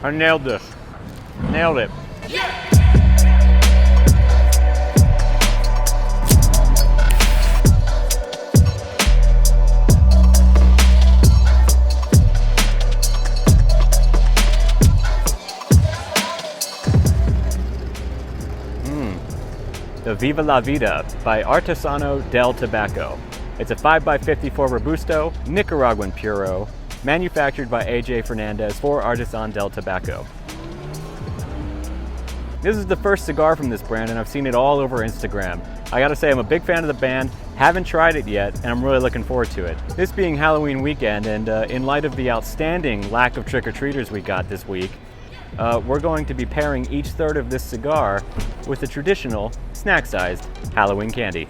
I nailed this. Nailed it. The Viva La Vida by Artesano del Tobacco. It's a 5x54 robusto, Nicaraguan puro, manufactured by AJ Fernandez for Artesano del Tobacco. This is the first cigar from this brand and I've seen it all over Instagram. I gotta say I'm a big fan of the band, haven't tried it yet, and I'm really looking forward to it. This being Halloween weekend and in light of the outstanding lack of trick-or-treaters we got this week, we're going to be pairing each third of this cigar with the traditional snack-sized Halloween candy.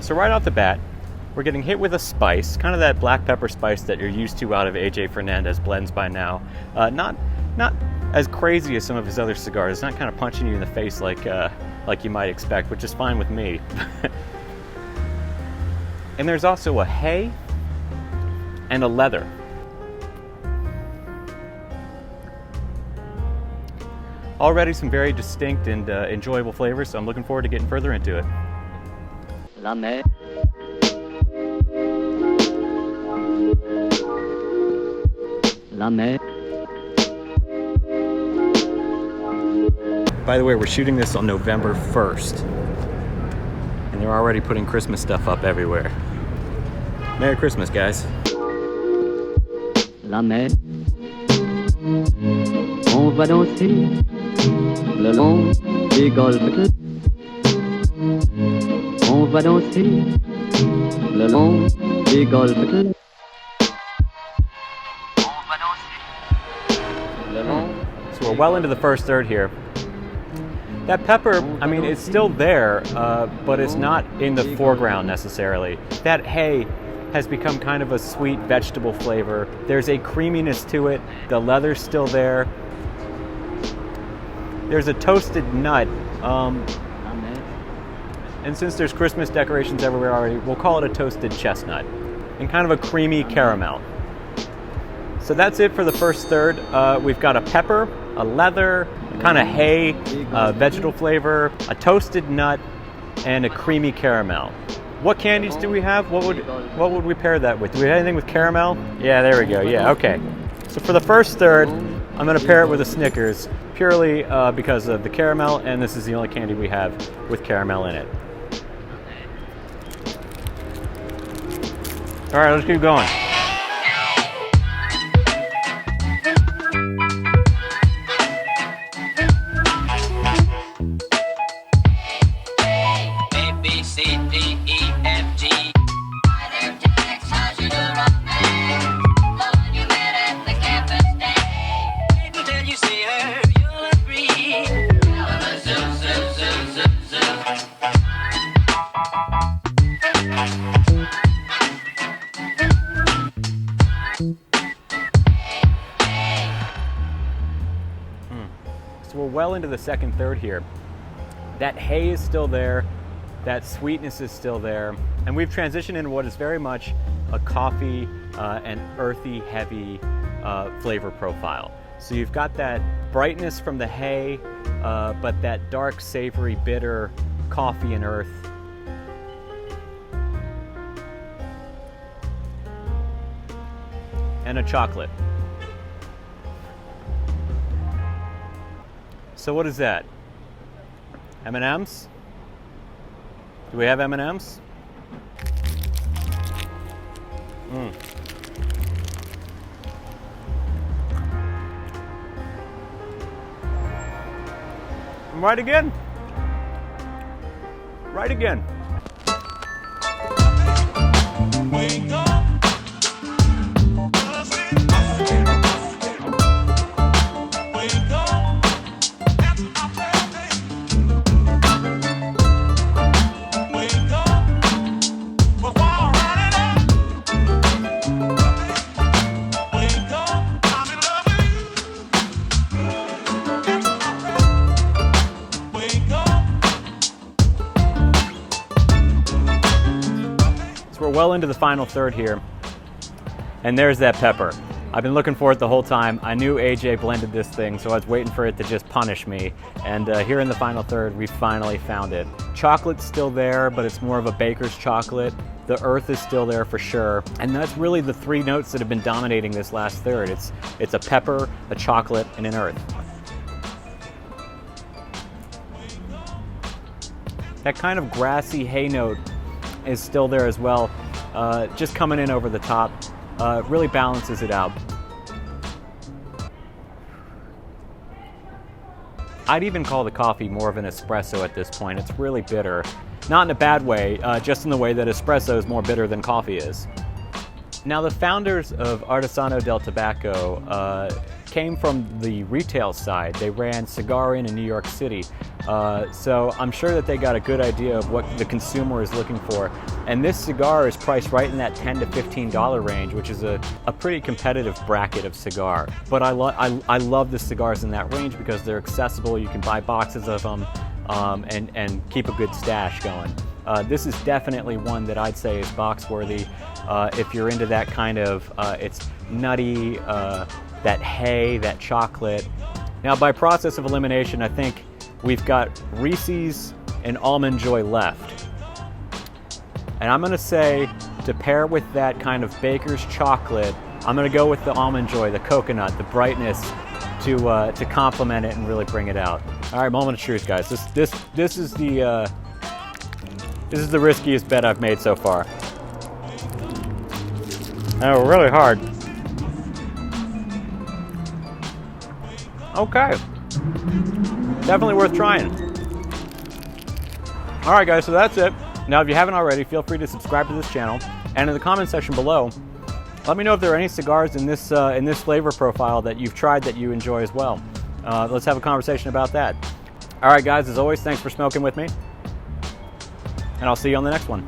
So right off the bat, we're getting hit with a spice, kind of that black pepper spice that you're used to out of AJ Fernandez blends by now. Not as crazy as some of his other cigars. It's not kind of punching you in the face like you might expect, which is fine with me. And there's also a hay and a leather. Already some very distinct and enjoyable flavors, so I'm looking forward to getting further into it. La mer. La mer. By the way, we're shooting this on November 1st, and they're already putting Christmas stuff up everywhere. Merry Christmas, guys. La mer. On va danser le long des golfes. On va danser le long des golfes. So we're well into the first third here. That pepper, I mean, it's still there, but it's not in the foreground necessarily. That hay has become kind of a sweet vegetable flavor. There's a creaminess to it. The leather's still there. There's a toasted nut. And since there's Christmas decorations everywhere already, we'll call it a toasted chestnut. And kind of a creamy caramel. So that's it for the first third. We've got a pepper, a leather, a kind of hay, vegetable flavor, a toasted nut, and a creamy caramel. What candies do we have? What would we pair that with? Do we have anything with caramel? Yeah, there we go. Yeah, okay. So for the first third, I'm going to pair it with a Snickers, purely because of the caramel, and this is the only candy we have with caramel in it. All right, let's keep going. So we're well into the second third here. That hay is still there, that sweetness is still there, and we've transitioned into what is very much a coffee and earthy, heavy flavor profile. So you've got that brightness from the hay, but that dark, savory, bitter coffee and earth. And a chocolate. So what is that? M&Ms? Do we have M&Ms? Right again. Right again. Wake up. we're well into the final third here. And there's that pepper. I've been looking for it the whole time. I knew AJ blended this thing, so I was waiting for it to just punish me. And here in the final third, we finally found it. Chocolate's still there, but it's more of a baker's chocolate. The earth is still there for sure. And that's really the three notes that have been dominating this last third. It's a pepper, a chocolate, and an earth. That kind of grassy hay note is still there as well, just coming in over the top. Really balances it out. I'd even call the coffee more of an espresso at this point. It's really bitter. Not in a bad way, just in the way that espresso is more bitter than coffee is. Now, the founders of Artesano del Tobacco came from the retail side. They ran Cigar Inn in New York City. So I'm sure that they got a good idea of what the consumer is looking for. And this cigar is priced right in that $10 to $15 range, which is a pretty competitive bracket of cigar. But I love the cigars in that range because they're accessible. You can buy boxes of them and keep a good stash going. This is definitely one that I'd say is box worthy. If you're into that kind of, it's nutty, that hay, that chocolate. Now, by process of elimination, I think we've got Reese's and Almond Joy left. And I'm gonna say, to pair with that kind of baker's chocolate, I'm gonna go with the Almond Joy, the coconut, the brightness, to complement it and really bring it out. All right, moment of truth, guys. This is the riskiest bet I've made so far. And we're really hard. Okay. Definitely worth trying. All right, guys, so that's it. Now, if you haven't already, feel free to subscribe to this channel. And in the comment section below, let me know if there are any cigars in this flavor profile that you've tried that you enjoy as well. Let's have a conversation about that. All right, guys, as always, thanks for smoking with me. And I'll see you on the next one.